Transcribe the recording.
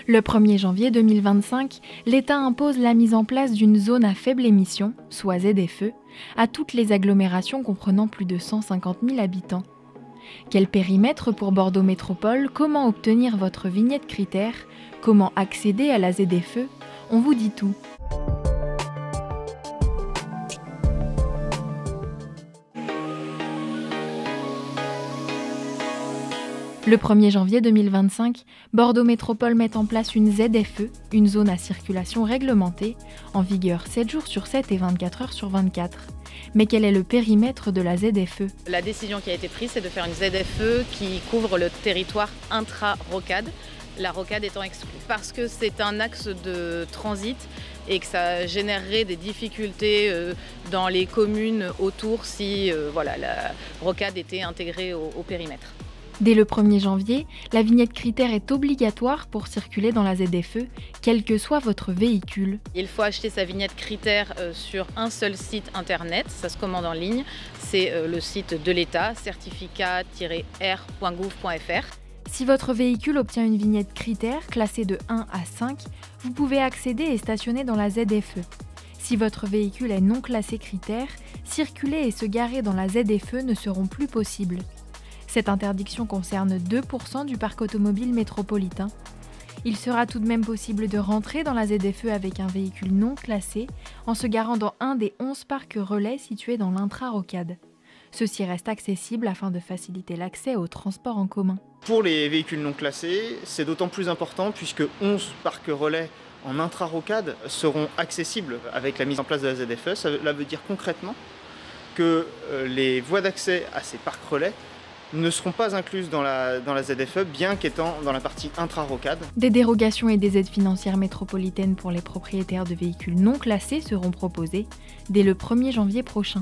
Le 1er janvier 2025, l'État impose la mise en place d'une zone à faible émission, soit ZFE, à toutes les agglomérations comprenant plus de 150 000 habitants. Quel périmètre pour Bordeaux Métropole? Comment obtenir votre vignette critère? Comment accéder à la ZFE? On vous dit tout. Le 1er janvier 2025, Bordeaux Métropole met en place une ZFE, une zone à circulation réglementée, en vigueur 7 jours sur 7 et 24 heures sur 24. Mais quel est le périmètre de la ZFE? La décision qui a été prise, c'est de faire une ZFE qui couvre le territoire intra-rocade, la rocade étant exclue. Parce que c'est un axe de transit et que ça générerait des difficultés dans les communes autour si la rocade était intégrée au périmètre. Dès le 1er janvier, la vignette critère est obligatoire pour circuler dans la ZFE, quel que soit votre véhicule. Il faut acheter sa vignette critère sur un seul site internet, ça se commande en ligne, c'est le site de l'État, certificat-r.gouv.fr. Si votre véhicule obtient une vignette critère classée de 1 à 5, vous pouvez accéder et stationner dans la ZFE. Si votre véhicule est non classé critère, circuler et se garer dans la ZFE ne seront plus possibles. Cette interdiction concerne 2% du parc automobile métropolitain. Il sera tout de même possible de rentrer dans la ZFE avec un véhicule non classé en se garant dans un des 11 parcs relais situés dans l'intra-rocade. Ceux-ci restent accessibles afin de faciliter l'accès aux transports en commun. Pour les véhicules non classés, c'est d'autant plus important puisque 11 parcs relais en intra-rocade seront accessibles avec la mise en place de la ZFE. Cela veut dire concrètement que les voies d'accès à ces parcs relais ne seront pas incluses dans la ZFE, bien qu'étant dans la partie intra-rocade. Des dérogations et des aides financières métropolitaines pour les propriétaires de véhicules non classés seront proposées dès le 1er janvier prochain.